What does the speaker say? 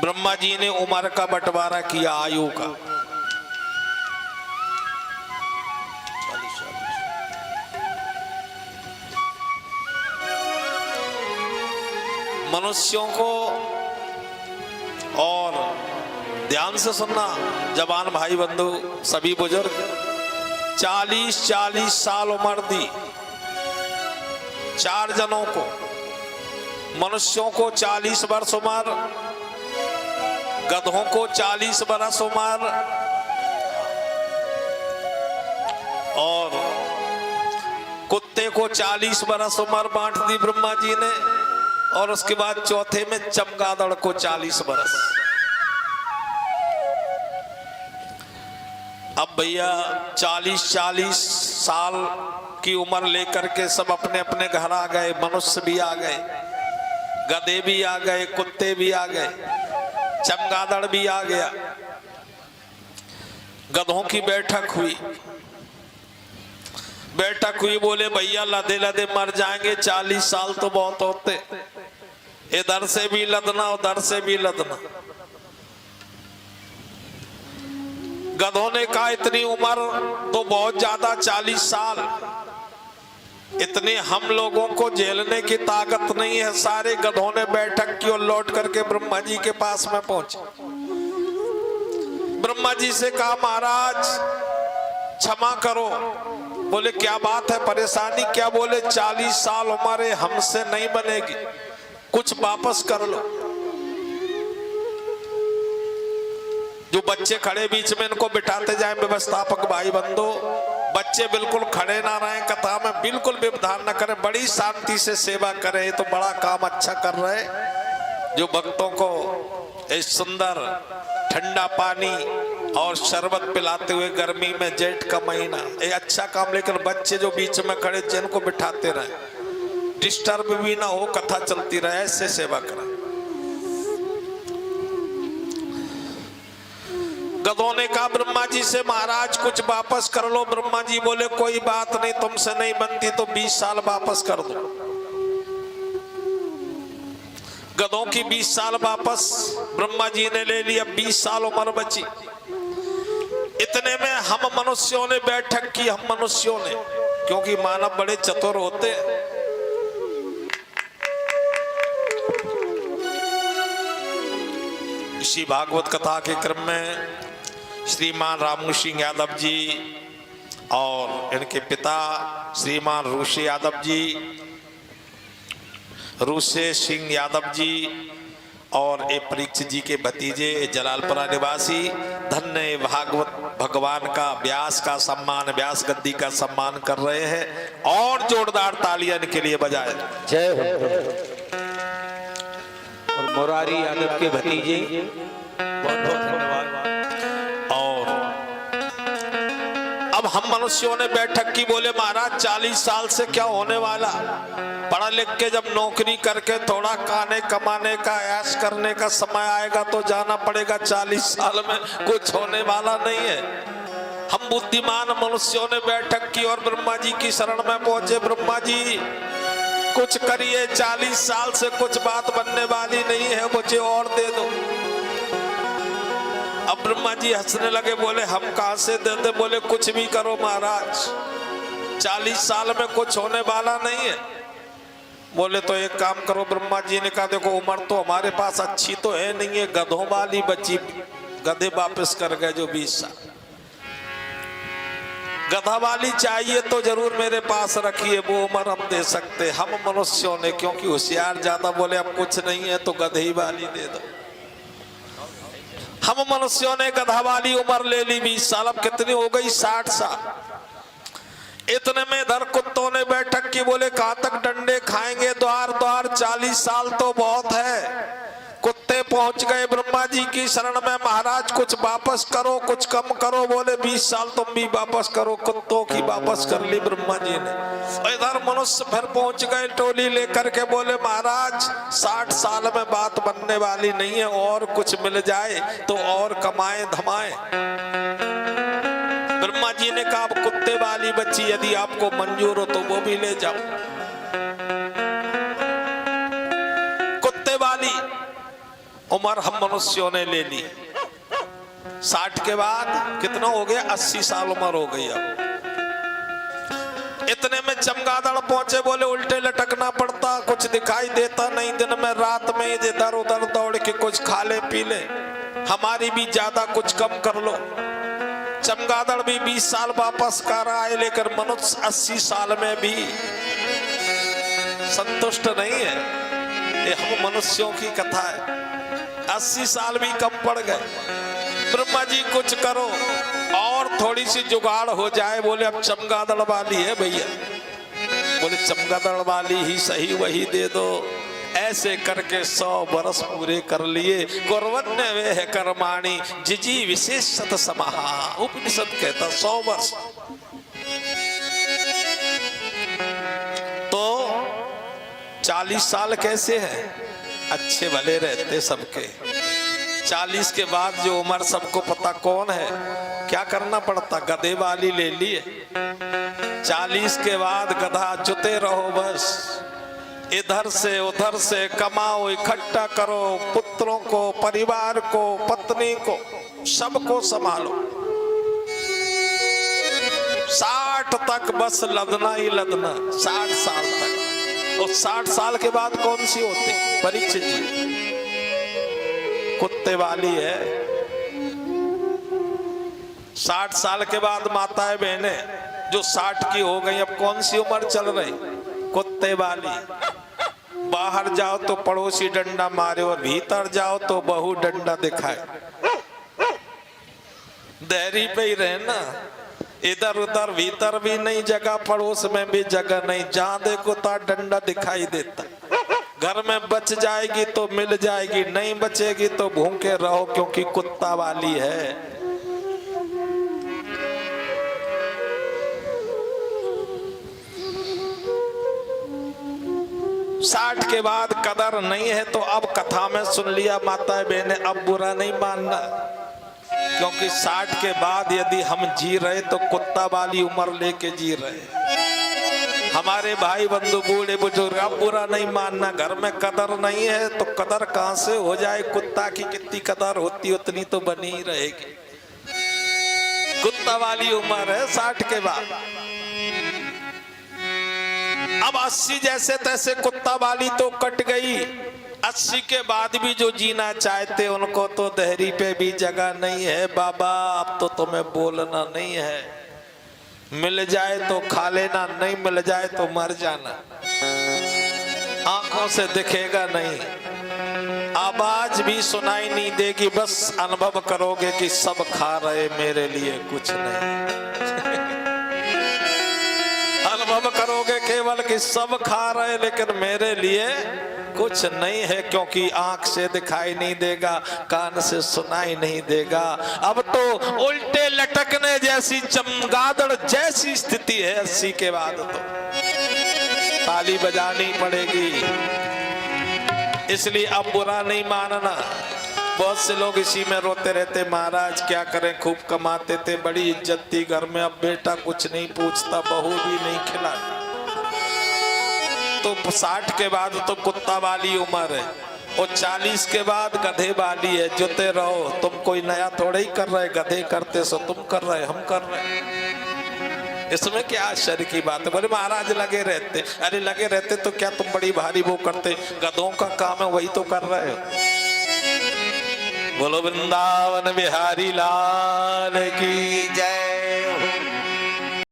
ब्रह्मा जी ने उम्र का बंटवारा किया, आयु का। मनुष्यों को, और ध्यान से सुनना जवान भाई बंधु सभी बुजुर्ग, 40-40 साल उम्र दी 4 जनों को। मनुष्यों को 40 वर्ष उम्र, गधों को 40 वर्ष उम्र, और कुत्ते को 40 वर्ष उम्र बांट दी ब्रह्मा जी ने। और उसके बाद चौथे में चमगादड़ को 40 वर्ष। अब भैया 40-40 साल की उम्र लेकर के सब अपने अपने घर आ गए। मनुष्य भी आ गए, गधे भी आ गए, कुत्ते भी आ गए, चमगादड़ भी आ गया। गधों की बैठक हुई। बोले भैया लदे लदे मर जाएंगे, 40 साल तो बहुत होते, इधर से भी लदना उधर से भी लदना। गधों ने कहा इतनी उम्र तो बहुत ज्यादा, 40 साल, इतने हम लोगों को झेलने की ताकत नहीं है। सारे गधों ने बैठक की और लौट करके ब्रह्मा जी के पास में पहुंचे। ब्रह्मा जी से कहा महाराज क्षमा करो। बोले क्या बात है, परेशानी क्या? बोले 40 साल उम्र है, हमसे नहीं बनेगी, कुछ वापस कर लो। जो बच्चे खड़े बीच में, इनको बिठाते जाए व्यवस्थापक भाई बंधु। बच्चे बिल्कुल खड़े ना रहे, कथा में बिल्कुल व्यवधान न करें, बड़ी शांति से सेवा करें, तो बड़ा काम अच्छा कर रहे। जो भक्तों को इस सुंदर ठंडा पानी और शरबत पिलाते हुए गर्मी में, जेठ का महीना, ये अच्छा काम। लेकिन बच्चे जो बीच में खड़े, जिनको बिठाते रहे, डिस्टर्ब भी ना हो, कथा चलती रहे, ऐसे सेवा करें। गधों ने कहा ब्रह्मा जी से महाराज कुछ वापस कर लो। ब्रह्मा जी बोले कोई बात नहीं, तुमसे नहीं बनती तो 20 साल वापस कर दो। गधों की 20 साल वापस ब्रह्मा जी ने ले लिया, 20 साल उम्र बची। इतने में हम मनुष्यों ने बैठक की, हम मनुष्यों ने, क्योंकि मानव बड़े चतुर होते। इसी भागवत कथा के क्रम में श्रीमान रामू सिंह यादव जी और इनके पिता श्रीमान रूसे यादव जी, रूसे सिंह यादव जी, और एक परीक्षित जी के भतीजे जलालपुरा निवासी, धन्य भागवत भगवान का, व्यास का सम्मान, व्यास गद्दी का सम्मान कर रहे हैं। और जोरदार तालियां इनके लिए बजाए। जय हो। और मुरारी यादव के भतीजे, बहुत बहुत धन्यवाद। और अब हम मनुष्यों ने बैठक की। बोले महाराज 40 साल से क्या होने वाला, पढ़ा लिख के जब नौकरी करके थोड़ा खाने कमाने का, ऐश करने का समय आएगा तो जाना पड़ेगा। 40 साल में कुछ होने वाला नहीं है। हम बुद्धिमान मनुष्यों ने बैठक की और ब्रह्मा जी की शरण में पहुंचे। ब्रह्मा जी कुछ करिए, 40 साल से कुछ बात बनने वाली नहीं है, मुझे और दे दो। अब ब्रह्मा जी हंसने लगे, बोले हम कहां से दे दे? बोले कुछ भी करो महाराज, 40 साल में कुछ होने वाला नहीं है। बोले तो एक काम करो। ब्रह्मा जी ने कहा देखो उम्र तो हमारे पास अच्छी तो है नहीं है, गधों वाली बची, गधे वापस कर गए जो 20 साल। गधा वाली चाहिए तो जरूर मेरे पास रखिए, वो उम्र हम दे सकते। हम मनुष्यों ने, क्योंकि होशियार ज्यादा, बोले अब कुछ नहीं है तो गधे वाली दे दो। हम मनुष्यों ने गधा वाली उम्र ले ली 20 साल। अब कितनी हो गई? 60 साल। इतने में इधर कुत्तों ने बैठक की। बोले कहां तक डंडे खाएंगे द्वार द्वार, 40 साल तो बहुत है। कुत्ते पहुंच गए ब्रह्मा जी की शरण में, महाराज कुछ वापस करो, कुछ कम करो। बोले 20 साल तुम भी वापस करो। कुत्तों की वापस कर ली ब्रह्मा जी ने। इधर मनुष्य फिर पहुंच गए टोली लेकर के। बोले महाराज 60 साल में बात बनने वाली नहीं है, और कुछ मिल जाए तो और कमाए धमाए। ब्रह्मा जी ने कहा अब कुत्ते वाली बच्ची यदि आपको मंजूर हो तो वो भी ले जाओ। कुत्ते वाली उम्र हम मनुष्यों ने ले ली। 60 के बाद कितना हो गया? 80 साल उम्र हो गई। अब इतने में चमगादड़ पहुंचे, बोले उल्टे लटकना पड़ता, कुछ दिखाई देता नहीं, दिन में रात में इधर उधर दौड़ के कुछ खा ले पी ले, हमारी भी ज्यादा कुछ कम कर लो। चमगादड़ भी 20 साल वापस कर आए, लेकिन मनुष्य 80 साल में भी संतुष्ट नहीं है। ये हम मनुष्यों की कथा है। 80 साल भी कम पड़ गए। ब्रह्मा जी कुछ करो और थोड़ी सी जुगाड़ हो जाए। बोले अब चमगादड़ वाली है भैया, बोले चमगादड़ वाली ही सही, वही दे दो। ऐसे करके 100 बरस पूरे कर लिए। कुर्वन्य वे है कर्माणि जिजी विशेषत समाहा। उपनिषद कहता 100 वर्ष। तो 40 साल कैसे है? अच्छे भले रहते सबके। 40 के बाद जो उम्र सबको पता कौन है, क्या करना पड़ता? गधे वाली ले लिए। 40 के बाद गधा जुते रहो बस, इधर से उधर से कमाओ, इकट्ठा करो, पुत्रों को, परिवार को, पत्नी को, सबको संभालो। 60 तक बस लदना ही लदना, 60 साल तक। और 60 साल के बाद कौन सी होती? परीक्षित जी कुत्ते वाली है। 60 साल के बाद माताएं बहनें जो 60 की हो गई, अब कौन सी उम्र चल रही? कुत्ते वाली। बाहर जाओ तो पड़ोसी डंडा मारे, और भीतर जाओ तो बहू डंडा दिखाए। देहरी पे ही रहना, इधर उधर भीतर भी नहीं जगह, पड़ोस में भी जगह नहीं, जहां देखो ता डंडा दिखाई देता। घर में बच जाएगी तो मिल जाएगी, नहीं बचेगी तो भूखे रहो, क्योंकि कुत्ता वाली है। साठ के बाद कदर नहीं है। तो अब कथा में सुन लिया माता बहने, अब बुरा नहीं मानना, क्योंकि 60 के बाद यदि हम जी रहे तो कुत्ता वाली उम्र लेके जी रहे। हमारे भाई बंधु बूढ़े बुजुर्ग, अब बुरा नहीं मानना। घर में कदर नहीं है तो कदर कहां से हो जाए? कुत्ता की कितनी कदर होती उतनी तो बनी ही रहेगी। कुत्ता वाली उम्र है 60 के बाद। अब 80 जैसे तैसे कुत्ता वाली तो कट गई। 80 के बाद भी जो जीना चाहते उनको तो देहरी पे भी जगह नहीं है। बाबा अब तो तुम्हें बोलना नहीं है, मिल जाए तो खा लेना, नहीं मिल जाए तो मर जाना। आंखों से दिखेगा नहीं, आवाज भी सुनाई नहीं देगी, बस अनुभव करोगे कि सब खा रहे, मेरे लिए कुछ नहीं। अनुभव करोगे केवल कि सब खा रहे लेकिन मेरे लिए कुछ नहीं है, क्योंकि आंख से दिखाई नहीं देगा, कान से सुनाई नहीं देगा। अब तो उल्टे लटकने जैसी, चमगादड़ जैसी स्थिति है 80 के बाद। तो ताली बजानी पड़ेगी। इसलिए अब बुरा नहीं मानना। बहुत से लोग इसी में रोते रहते, महाराज क्या करें, खूब कमाते थे, बड़ी इज्जत थी घर में, अब बेटा कुछ नहीं पूछता, बहू भी नहीं खिलाती। तो 60 के बाद तो कुत्ता वाली उम्र है, और 40 के बाद गधे वाली है। जुते रहो, तुम कोई नया थोड़े ही कर रहे, गधे करते सो तुम कर रहे, हम कर रहे। इसमें क्या आश्चर्य की बात है? बोले महाराज लगे रहते। अरे लगे रहते तो क्या तुम बड़ी भारी वो करते? गधों का काम है, वही तो कर रहे हो। बोलो वृंदावन बिहारी लाल की जय।